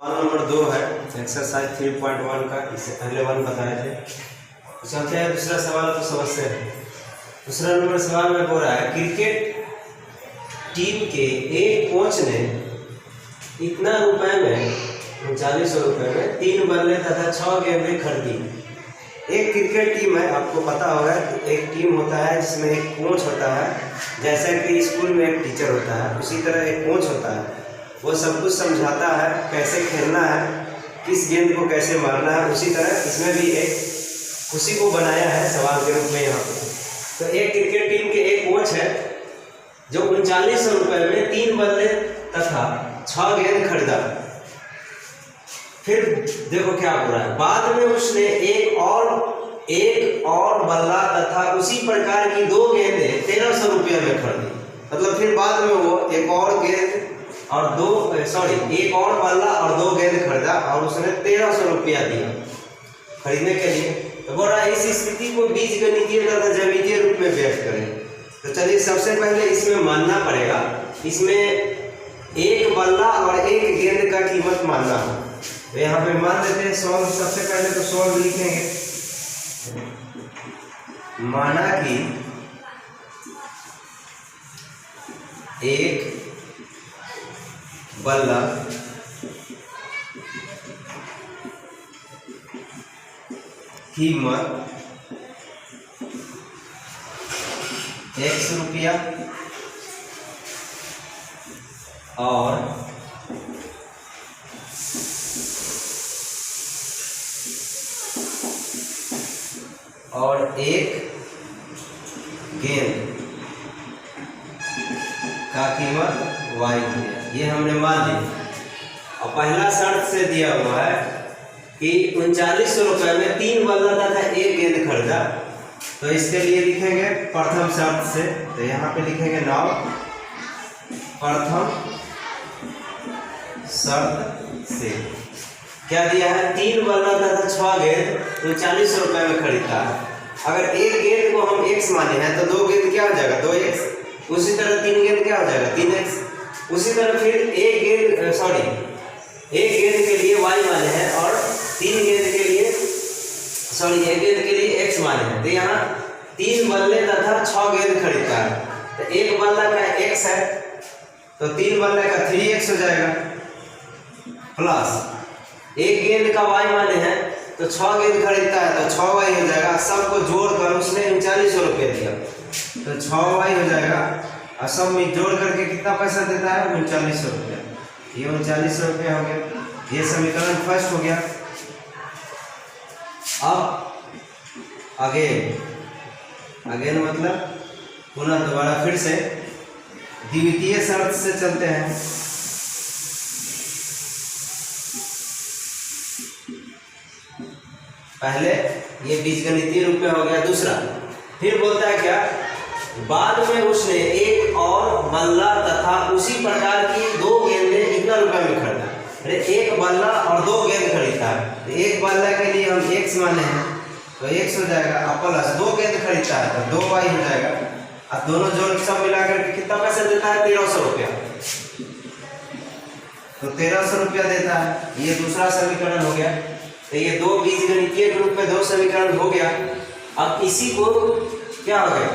सवाल नंबर 2 है एक्सरसाइज 3.1 का। इससे पहले 1 बताए थे। चलते हैं दूसरा सवाल को समझते हैं। दूसरा नंबर सवाल में बोल रहा है क्रिकेट टीम के एक कोच ने इतना रुपए में 3900 रुपये में 3 बल्ले तथा 6 गेंदें खरीदी। एक क्रिकेट टीम है, आपको पता होगा कि एक टीम होता है जिसमें एक कोच होता है, जैसा कि स्कूल में एक टीचर होता है उसी तरह एक कोच होता है। वो सब कुछ समझाता है, कैसे खेलना है, किस गेंद को कैसे मारना है। उसी तरह इसमें भी एक उसी को बनाया है सवाल के रूप में यहाँ पर। तो एक क्रिकेट टीम के एक कोच है जो 3900 रुपये में 3 बल्ले तथा 6 गेंद खरीदा। फिर देखो क्या हो रहा है, बाद में उसने एक और बल्ला तथा उसी प्रकार की 2 गेंदें 1300 रुपये में खरीदी। मतलब फिर बाद में वो एक और बल्ला और 2 गेंद खरीदा और उसने 1300 रुपया दिया खरीदने के लिए। तो बोल रहा है इस स्थिति को बीजगणितीय तथा ज्यामितीय रूप में व्यक्त करें। तो चलिए सबसे पहले इसमें मानना पड़ेगा, इसमें एक बल्ला और एक गेंद का कीमत मानना है। तो यहाँ पे मान लेते हैं सॉल्व। सबसे पहले तो सॉल्व लिखेंगे, माना कि एक बल्ला कीमत 100 रुपया और एक गेंद का कीमत y है। ये हमने मान लिया। और पहला शर्त से दिया हुआ है कि 3900 रुपये में 3 बल्ला तथा 1 गेंद खरीदा। तो इसके लिए लिखेंगे प्रथम शर्त से। तो यहाँ पे लिखेंगे नाउ प्रथम शर्त से क्या दिया है, 3 बल्ला तथा 6 गेंद 3900 रुपये में खरीदता है। अगर एक गेंद को हम x माने हैं तो 2 गेंद क्या हो जाएगा, 2x। उसी तरह 3 गेंद क्या हो जाएगा, 3x। उसी तरह फिर एक गेंद के लिए y माने हैं और 3 गेंद के लिए एक गेंद के लिए x माने हैं। तो यहाँ 3 बल्ले तथा 6 गेंद खरीदता है। तो एक बल्ला का x है तो 3 बल्ले का 3x हो जाएगा, प्लस एक गेंद का y माने हैं तो 6 गेंद खरीदता है तो 6y हो जाएगा। सबको जोड़कर उसने 3900 रुपये दिया तो 6y हो जाएगा। और सब में जोड़ करके कितना पैसा देता है, 3900 रुपया। ये 3900 रुपया हो गया। ये समीकरण फर्स्ट हो गया। अब अगेन मतलब पुनः दोबारा फिर से द्वितीय शर्त से चलते हैं। पहले ये बीजगणितीय रूप में हो गया। दूसरा फिर बोलता है क्या, बाद में उसने एक और बल्ला तथा उसी प्रकार की 2 गेंदें इतना रुपए में खरीदा। अरे एक बल्ला और 2 गेंद खरीदता है तो एक बल्ला के लिए हम x माने हैं तो x हो जाएगा, और प्लस 2 गेंद खरीदता है तो 2y हो जाएगा। अब दोनों जोड़ सब मिलाकर के कितना पैसा देता है, 1300 रुपया। तो 1300 रुपया देता है। ये दूसरा समीकरण हो गया। तो ये 2 बीजगणितीय रूप में 2 समीकरण हो गया। अब इसी को क्या हो गया,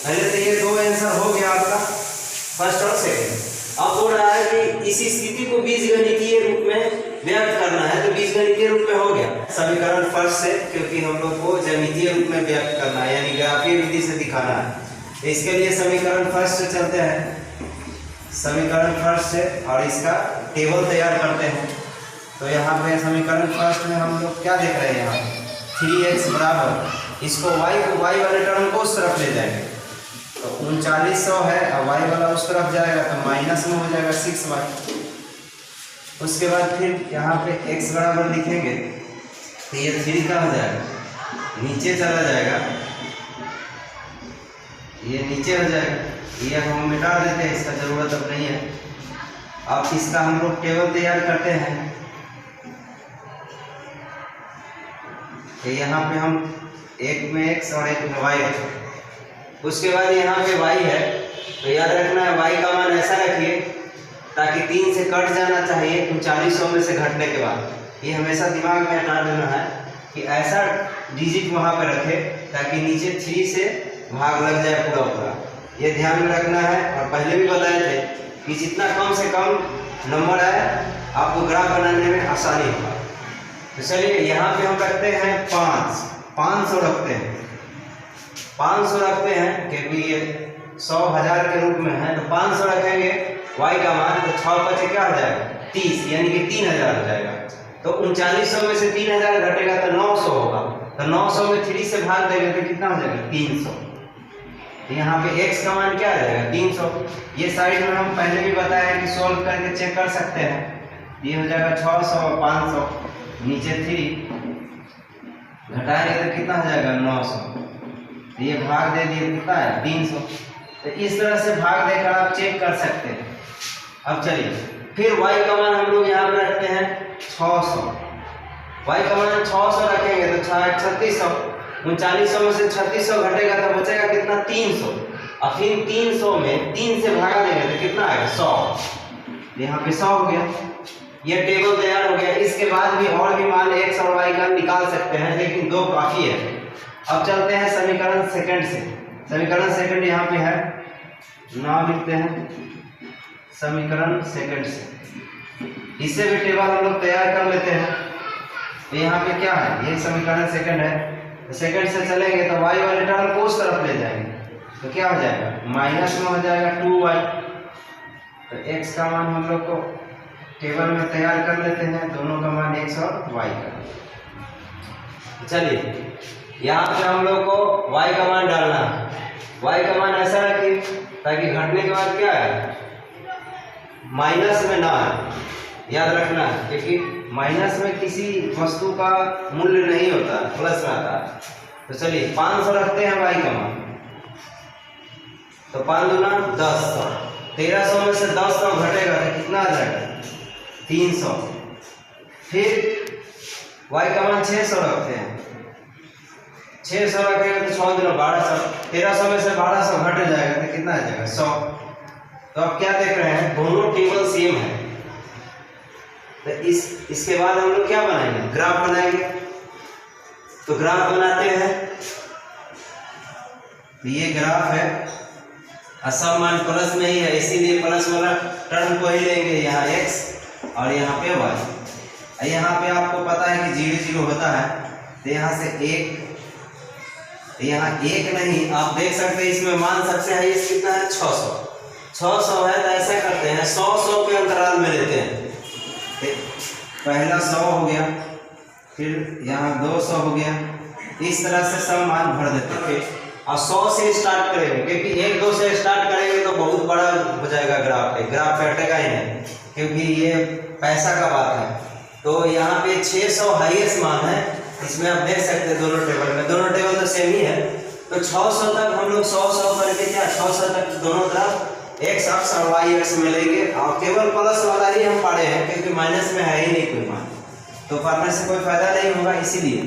पहले तो ये 2 आंसर हो गया आपका फर्स्ट और सेकंड। अब बोल रहा है कि इसी स्थिति को बीजगणितीय रूप में व्यक्त करना है। तो बीजगणितीय रूप में हो गया समीकरण फर्स्ट से, क्योंकि हम लोग को ज्यामितीय रूप में व्यक्त करना है, यानी ग्राफीय विधि से दिखाना है। तो इसके लिए समीकरण फर्स्ट से चलते हैं, समीकरण फर्स्ट से, और इसका टेबल तैयार करते हैं। तो यहाँ पे समीकरण फर्स्ट में हम लोग क्या देख रहे हैं, यहाँ 3x बराबर, इसको y वाले टर्म को उस तरफ ले जाएंगे तो 3900 है और y वाला उस तरफ जाएगा तो माइनस में हो जाएगा 6y। उसके बाद फिर यहाँ पे x बराबर लिखेंगे तो ये 3 का हो जाएगा, नीचे चला जाएगा, ये नीचे हो जाएगा। ये हम मिटा देते हैं, इसका जरूरत अब नहीं है। अब इसका हम लोग टेबल तैयार करते हैं। तो यहाँ पे हम एक में x और एक में y रखें। उसके बाद यहाँ पे y है तो याद रखना है y का मान ऐसा रखिए ताकि 3 से कट जाना चाहिए 3900 में से घटने के बाद। ये हमेशा दिमाग में हटा देना है कि ऐसा डिजिट वहाँ पे रखे ताकि नीचे 3 से भाग लग जाए पूरा पूरा। ये ध्यान में रखना है। और पहले भी बताए थे कि जितना कम से कम नंबर आए आपको ग्राफ बनाने में आसानी होगा। तो चलिए यहाँ पे हम रखते हैं 500 रखते हैं, 500 रखते हैं क्योंकि ये 100 1000 के रूप में है। तो 500 रखेंगे y का मान, तो 6 बचे क्या हो जाएगा 30, यानी कि 3000 हो जाएगा। तो 3900 में से 3000 घटेगा तो 900 होगा। तो 900 में 3 से भाग देंगे तो कितना हो जाएगा 300। तो यहाँ पे x का मान क्या आ जाएगा 300। ये साइड में हम पहले भी बताया है कि सोल्व करके चेक कर सकते हैं। ये हो जाएगा 600 500 नीचे 3 घटाएंगे तो कितना हो जाएगा 900। तो ये भाग दे दिए कितना है 300। तो इस तरह से भाग देकर आप चेक कर सकते हैं। अब चलिए फिर y का मान हम लोग यहाँ पे रखते हैं 600। y का मान 600 रखेंगे तो 3600, 3900 में से 3600 घटेगा तो बचेगा कितना 300। और फिर 300 में 3 से भागा देंगे तो कितना आएगा 100। यहाँ पे 100 हो गया। ये टेबल तैयार हो गया। इसके बाद भी और भी मान x और y का निकाल सकते हैं, लेकिन 2 काफी है। अब चलते हैं समीकरण सेकंड से। समीकरण सेकंड यहाँ पे है, नाम लिखते हैं समीकरण सेकंड से। इससे भी टेबल हम लोग तैयार कर लेते हैं। तो यहाँ पे क्या है, ये समीकरण सेकंड है। तो सेकंड से चलेंगे तो y वाले टर्म को उस तरफ ले जाएंगे तो क्या हो जाएगा माइनस में हो जाएगा 2y। तो x का मान हम लोग को टेबल में तैयार कर लेते हैं, दोनों का मान x और y का। चलिए यहाँ पे हम लोग को y का मान डालना है। y का मान ऐसा रखिए ताकि घटने के बाद क्या है माइनस में ना आए, याद रखना है, क्योंकि माइनस में किसी वस्तु का मूल्य नहीं होता, प्लस में आता है। तो चलिए 500 रखते हैं y का मान। तो 5 दूना 10, 1300 में से 10 घटेगा तो कितना आ जाएगा 300। फिर y का मान 600 रखते हैं। 600 रखेंगे तो 6 दूना 1200, 1300 में से 1200 घट जाएगा तो कितना आ जाएगा 100। तो अब क्या देख रहे हैं दोनों टेबल सेम है। तो इसके बाद हम लोग क्या बनाएंगे ग्राफ बनाएंगे। तो ग्राफ बनाते हैं। तो ये ग्राफ है, सब मान प्लस में ही है, इसीलिए प्लस वाला टर्म को ही लेंगे। यहाँ x और यहाँ पे y। यहाँ पे आपको पता है कि 0 0 होता है, तो यहाँ से 1, यहाँ 1 नहीं, आप देख सकते हैं इसमें मान सबसे हाईएस्ट कितना है 600 है। तो ऐसा करते हैं 100 के अंतराल में लेते हैं। पहला 100 हो गया, फिर यहाँ 200 हो गया। इस तरह से सब मान भर देते थे। और 100 से स्टार्ट करेंगे, क्योंकि 1 2 से स्टार्ट करेंगे तो बहुत बड़ा हो जाएगा ग्राफ पे हटेगा ही नहीं, क्योंकि ये पैसा का बात है। तो यहाँ पे 600 हाईएस्ट मान है। इसमें आप देख सकते हैं दोनों टेबल तो सेम ही है। तो 600 तक हम लोग 100 करके क्या 600 तक दोनों तरफ x अक्ष और y अक्ष में लेंगे। और केवल प्लस वाला ही हम पढ़े हैं, क्योंकि माइनस में है ही नहीं कोई मान, तो पढ़ने से कोई फायदा नहीं होगा, इसीलिए।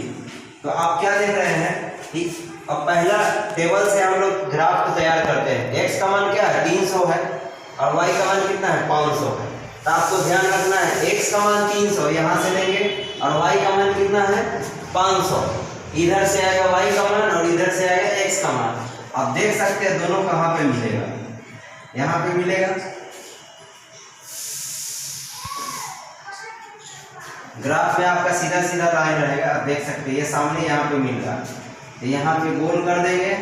तो आप क्या देख रहे हैं कि अब पहला टेबल से हम लोग ग्राफ को तैयार करते हैं। x का मान क्या है 300 है और y का मान कितना है 500 है। तो आपको ध्यान रखना है x का मान 300 यहाँ से लेंगे और y का मान कितना है 500। इधर से आएगा y का मान और इधर से आएगा x का मान। आप देख सकते हैं दोनों कहाँ पे मिलेगा, यहाँ पे मिलेगा। ग्राफ में आपका सीधा सीधा लाइन रहेगा, आप देख सकते हैं ये सामने यहाँ पे मिल रहा है। तो यहाँ पे गोल कर देंगे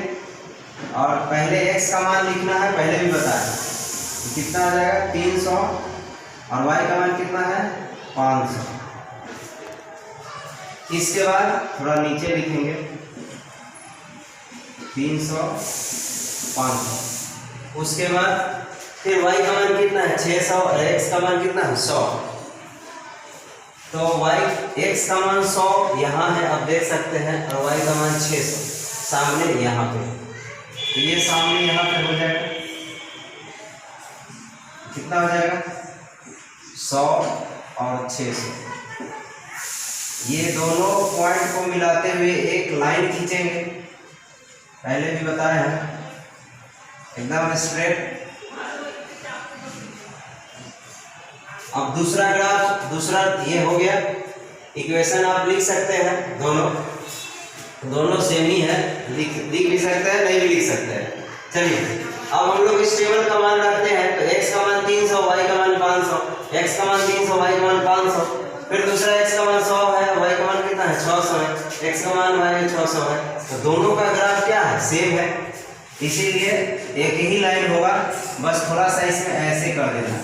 और पहले x का मान लिखना है, पहले भी बताया तो कितना आ जाएगा 300 और y का मान कितना है 500। इसके बाद थोड़ा नीचे लिखेंगे 300 500। उसके बाद फिर y का मान कितना है 600 और x का मान कितना है 100। तो x का मान 100 यहाँ है, आप देख सकते हैं, और y का मान 600 सामने यहाँ पे। तो ये सामने यहाँ पे हो जाएगा, कितना हो जाएगा 100 और 600। ये दोनों पॉइंट को मिलाते हुए एक लाइन खींचेंगे, पहले भी बताया है, एकदम स्ट्रेट। अब दूसरा ग्राफ, दूसरा ये हो गया। इक्वेशन आप लिख सकते हैं, दोनों सेम ही है, लिख भी सकते हैं, नहीं भी लिख सकते हैं। चलिए अब हम लोग इस टेबल का मान रखते हैं। तो x का मान 300, y का मान 500, x का मान 300, y का मान 500, फिर दूसरा x का मान 100 है, y का मान कितना है 600 है, x का मान y में 600 है। तो दोनों का ग्राफ क्या है, सेम है, इसीलिए एक ही लाइन होगा। बस थोड़ा सा इसमें ऐसे कर देना,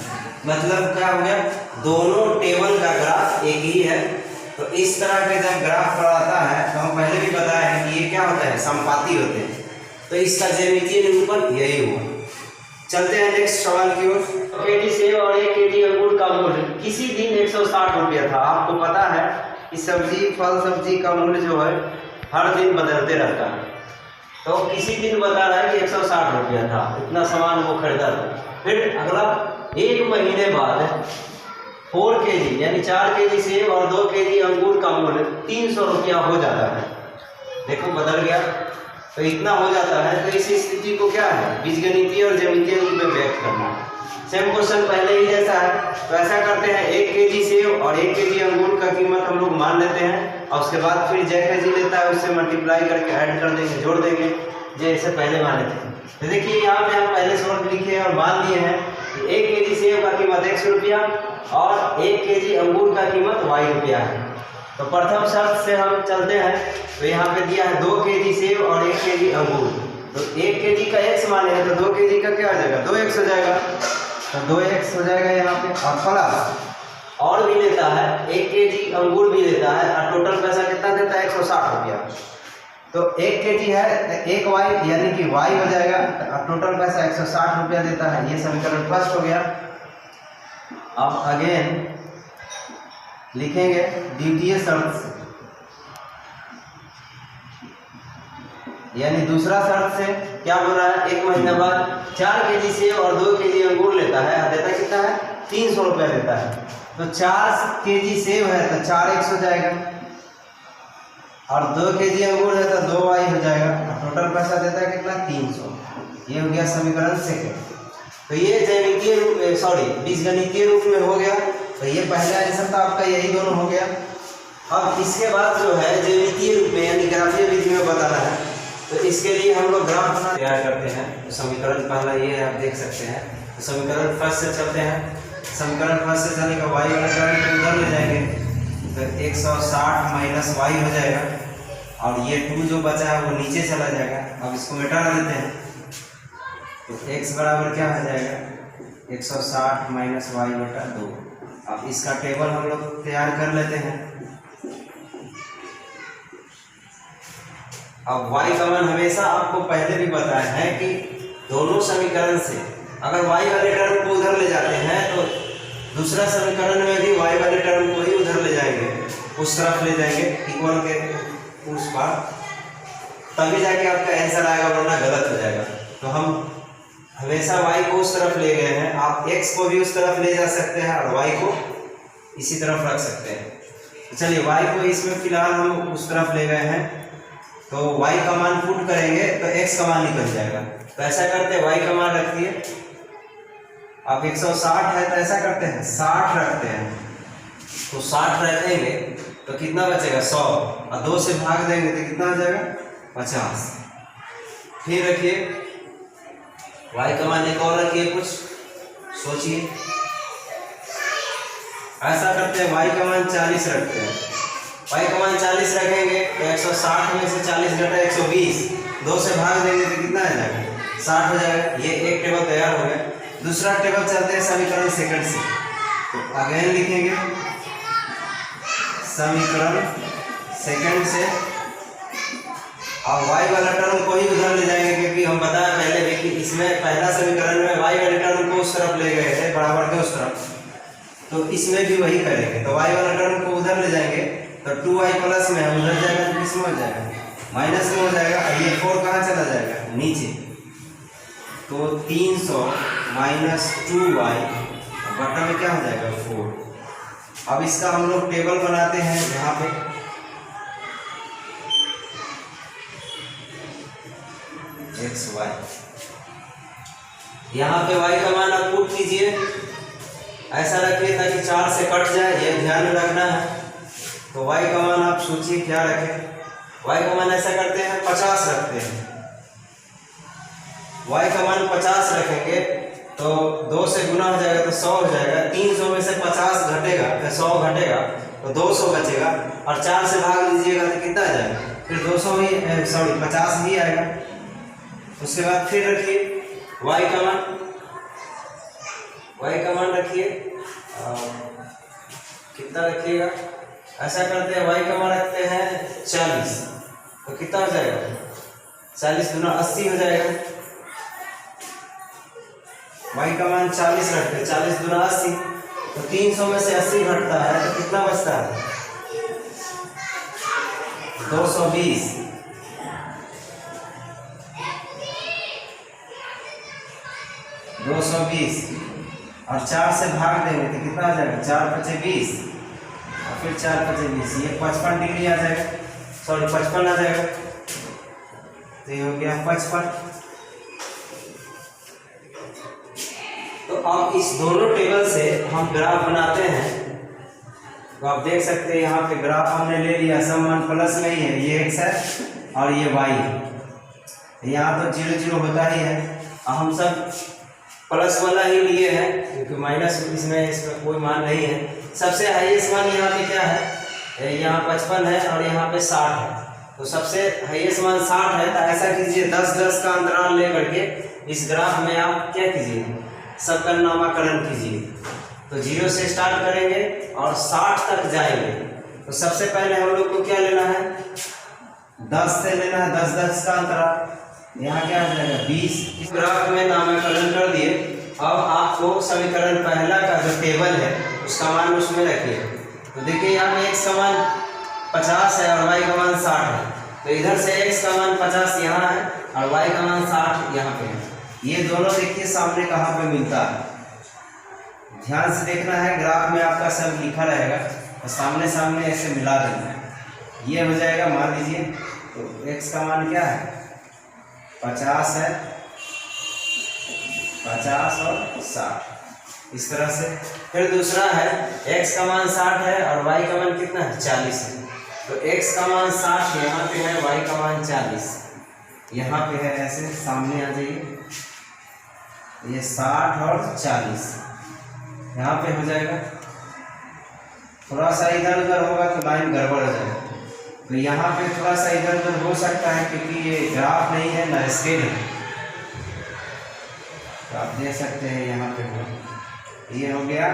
मतलब क्या हो गया, दोनों टेबल का ग्राफ एक ही है। तो इस तरह के जब ग्राफ पढ़ाता है तो हम पहले भी बताया है कि ये क्या होता है, समपाती होते हैं। तो इसका ज्यामितीय निरूपण यही हुआ। चलते हैं नेक्स्ट सवाल की ओर। केजी सेब और 1 केजी अंगूर का मूल्य किसी दिन 160 रुपया था। आपको पता है कि सब्जी, फल सब्जी का मूल्य जो है हर दिन बदलते रहता है। तो किसी दिन बता रहा है कि 160 रुपया था, इतना सामान वो खरीदा था। फिर अगला 1 महीने बाद 4 केजी यानी 4 केजी सेब और 2 केजी अंगूर का मूल्य 300 रुपया हो जाता है। देखो बदल गया, तो इतना हो जाता है। तो इस स्थिति को क्या है, बीजगणितीय और ज्यामितीय रूप में व्यक्त करना है। सेम क्वेश्चन पहले ही जैसा है। तो ऐसा करते हैं, 1 केजी सेब और 1 केजी अंगूर का कीमत हम लोग मान लेते हैं, और उसके बाद फिर जय केजी लेता है उससे मल्टीप्लाई करके ऐड कर देंगे, जोड़ देंगे, जैसे पहले माने थे। तो देखिए यहाँ पे हम पहले शॉर्ट लिखे हैं और मान लिए हैं कि 1 केजी सेब का कीमत 100 रुपया और 1 केजी अंगूर का कीमत y रुपया है। तो प्रथम शर्त से हम चलते हैं। तो यहाँ पे दिया है 2 केजी सेब और 1 केजी अंगूर। तो 1 केजी का x माने हैं, तो 2 केजी का क्या आ जाएगा, 2x हो जाएगा। तो 2x हो जाएगा यहाँ पे। और प्लस और भी लेता है, 1 केजी अंगूर भी लेता है, और टोटल पैसा कितना देता है 160 रुपया। तो 1 केजी है 1 y यानी कि y हो जाएगा, और टोटल पैसा 160 रुपया देता है। ये समीकरण फर्स्ट हो गया। अब अगेन लिखेंगे द्वितीय शर्त से, यानी दूसरा शर्त से क्या बोल रहा है, 1 महीने बाद 4 केजी सेब और 2 केजी अंगूर लेता है, देता कितना है 300 रुपया देता है। तो 4 केजी सेब है तो 4x हो जाएगा, और 2 केजी अंगूर है तो 2y हो जाएगा, और टोटल पैसा देता है कितना 300। ये हो गया समीकरण सेकंड। तो ये ज्यामितीय रूप, सॉरी बीजगणितीय रूप में हो गया। तो ये पहला आंसर था आपका, यही दोनों हो गया। अब इसके बाद जो है ज्यामितीय रूप में यानी ग्राफीय विधि में बताना है। तो इसके लिए हम लोग ग्राफ बना तैयार करते हैं। तो समीकरण पहला ये आप देख सकते हैं। तो समीकरण फर्स्ट से चलते हैं। समीकरण फर्स्ट से चलने का y वाला टर्म को उधर ले जाएंगे, तो 160 माइनस y हो जाएगा, और ये 2 जो बचा है वो नीचे चला जाएगा। अब इसको मिटा देते हैं। तो x बराबर क्या हो जाएगा, 160 माइनस y बटा 2। अब इसका टेबल हम लोग तैयार कर लेते हैं। अब y का मान हमेशा आपको पहले भी बताया है कि दोनों समीकरण से अगर y वाले टर्म को उधर ले जाते हैं तो दूसरा समीकरण में भी y वाले टर्म को ही उधर ले जाएंगे, उस तरफ ले जाएंगे इक्वल के उस पार, तभी जाके आपका आंसर आएगा, वरना गलत हो जाएगा। तो हम हमेशा y को उस तरफ ले गए हैं। आप x को भी उस तरफ ले जा सकते हैं और y को इसी तरफ रख सकते हैं। तो चलिए y को इसमें फिलहाल हम उस तरफ ले गए हैं। तो y का मान पुट करेंगे तो x का मान निकल जाएगा। तो ऐसा करते हैं, y का मान रख दिए। अब 160 है तो ऐसा करते हैं 60 रखते हैं। तो 60 रखेंगे तो कितना बचेगा 100, और 2 से भाग देंगे तो कितना हो जाएगा 50। फिर रखिए y का मान एक और रखिए, कुछ सोचिए। ऐसा करते हैं y का मान 40 रखते हैं। y का मान 40 रखेंगे तो 160 में से 40 घटा 120, 2 से भाग देंगे तो कितना आ जाएगा 60 हो जाएगा। ये एक टेबल तैयार हो गया। दूसरा टेबल चलते हैं समीकरण सेकंड से। तो अगेन लिखेंगे समीकरण सेकंड से, और y वाला टर्म को ही उधर ले जाएंगे, क्योंकि हम बताया पहले भी कि इसमें पहला समीकरण में y वाले टर्म को उस तरफ ले गए थे, बराबर के उस तरफ। तो इसमें भी वही करेंगे। तो y वाला टर्म को उधर ले जाएंगे तो 2y प्लस में उधर जाएगा तो किसमें हो जाएगा, माइनस में हो जाएगा। और ये 4 कहाँ चला जाएगा, नीचे। तो 300 माइनस 2y बटा में क्या हो जाएगा 4। अब इसका हम लोग टेबल बनाते हैं यहाँ पे। एक्स वाई, यहाँ पे y का मान आप पुट कीजिए। ऐसा रखिए ताकि 4 से कट जाए, ये ध्यान में रखना है। तो y का मान आप सोचिए क्या रखें, y का मान ऐसा करते हैं 50 रखते हैं। y का मान 50 रखेंगे तो 2 से गुना हो जाएगा तो 100 हो जाएगा। 300 में से 50 घटेगा, 100 घटेगा तो 200 बचेगा, और 4 से भाग लीजिएगा तो कितना आ जाएगा, फिर 200 ही 50 ही आएगा। उसके बाद फिर रखिए y का मान रखिए, कितना रखिएगा, ऐसा करते हैं y का मान रखते हैं 40, तो कितना हो जाएगा, 40 गुना 80 हो जाएगा। y का मान 40 रखते हैं, 40 गुना 80, तो 300 में से 80 घटता है तो कितना बचता है, 220। और 4 से भाग देंगे तो कितना आ जाएगा, 4 × 5 = 20, और फिर 4 × 5 = 20, ये 55 डिग्री आ जाएगा, 55 आ जाएगा। तो ये हो गया 55। तो अब इस दोनों टेबल से हम ग्राफ बनाते हैं। तो आप देख सकते हैं यहाँ पे ग्राफ हमने ले लिया, सब मान प्लस में ही है, ये x है और ये y है। यहाँ तो 0 0 होता ही है, हम सब प्लस वाला ही लिए हैं क्योंकि माइनस इसमें कोई मान नहीं है। सबसे हाईएस्ट मान यहाँ पे क्या है, यहाँ 55 है और यहाँ पे 60 है, तो सबसे हाईएस्ट मान 60 है। तो ऐसा कीजिए 10-10 का अंतराल लेकर के इस ग्राफ में आप क्या कीजिए, सबका नामकरण कीजिए। तो 0 से स्टार्ट करेंगे और 60 तक जाएंगे। तो सबसे पहले हम लोग को क्या लेना है, 10 से लेना है, 10-10 का अंतराल, यहाँ क्या आ जाएगा 20। इस ग्राफ में नामकरण कर दिए। अब आपको समीकरण पहला का जो टेबल है उसका मान उसमें रखिए। तो देखिए यहाँ पे x का मान 50 है और y का मान 60 है, तो इधर से x का मान 50 यहाँ है और y का मान 60 यहाँ पे है। ये दोनों देखिए सामने कहाँ पे मिलता है, ध्यान से देखना है। ग्राफ में आपका सब लिखा रहेगा और सामने सामने ऐसे मिला देना है, ये हो जाएगा। मान लीजिए तो x का मान क्या है, 50 है, 50 और 60 इस तरह से। फिर दूसरा है x का मान 60 है और y का मान कितना है, 40 है। तो x का मान 60 यहाँ पे है, y का मान 40 यहाँ पे है, ऐसे सामने आ जाइए। ये 60 और 40 यहाँ पे हो जाएगा। थोड़ा सा इधर उधर होगा तो लाइन गड़बड़ हो जाएगा, तो यहाँ पे थोड़ा सा इधर उधर हो सकता है क्योंकि ये ग्राफ नहीं है ना स्केल है। तो आप देख सकते हैं यहाँ पे ये हो गया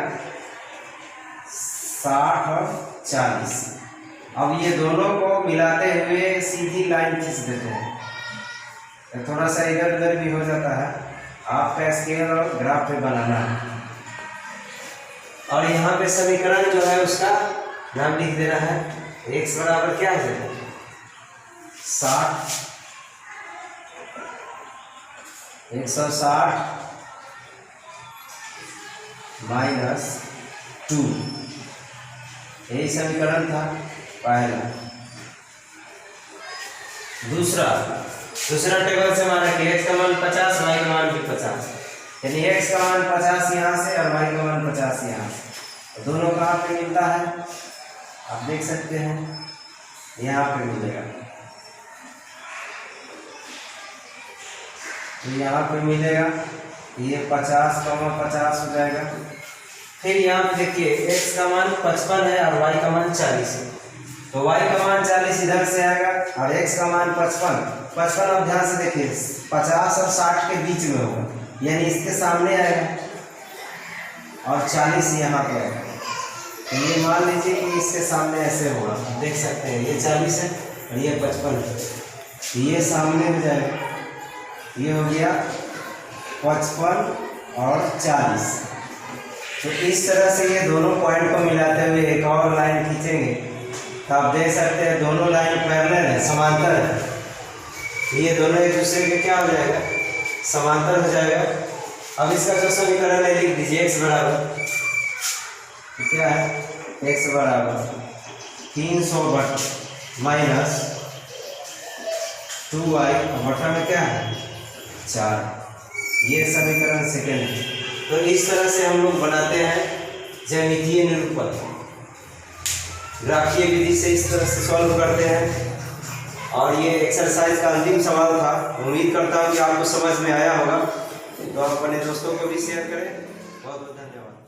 60 और 40। अब ये दोनों को मिलाते हुए सीधी लाइन खींच देते हैं, तो थोड़ा सा इधर उधर भी हो जाता है, आपका स्केल और ग्राफ पे बनाना है। और यहाँ पे समीकरण जो है उसका नाम लिख देना है। x बराबर क्या है, 60, 160 - 2, यही समीकरण था पहला। दूसरा टेबल से माना कि x का मान 50, y का मान भी 50, यानी x का मान 50 यहाँ से और y का मान 50 यहाँ से। तो दोनों कहाँ पे मिलता है, आप देख सकते हैं यहाँ पे मिलेगा। तो यहाँ पे मिलेगा, ये 50 का 50 हो जाएगा। फिर यहाँ पे देखिए x का मान 55 है और y का मान 40 है, तो y का मान 40 इधर से आएगा और x का मान 55। अब ध्यान से देखिए 50 और 60 के बीच में होगा, यानी इसके सामने आएगा और 40 यहाँ पे आएगा। तो ये मान लीजिए कि इसके सामने ऐसे होगा, देख सकते हैं ये 40 है और ये 55 है, तो ये सामने हो जाएगा। ये हो गया 55 और 40। तो इस तरह से ये दोनों पॉइंट को मिलाते हुए एक और लाइन खींचेंगे, तो आप देख सकते हैं दोनों लाइन पैरेलल है, समांतर है। ये दोनों एक दूसरे के क्या हो जाएगा, समांतर हो जाएगा। अब इसका जो समीकरण है लिख दीजिए, x बराबर क्या है, x बराबर 300 माइनस 2y बटा में क्या है 4। ये समीकरण सेकेंड है। तो इस तरह से हम लोग बनाते हैं ज्यामितीय निरूपण ग्राफीय विधि से इस तरह से सॉल्व करते हैं। और ये एक्सरसाइज का अंतिम सवाल था। उम्मीद करता हूँ कि आपको समझ में आया होगा। तो आप अपने दोस्तों को भी शेयर करें। बहुत बहुत धन्यवाद।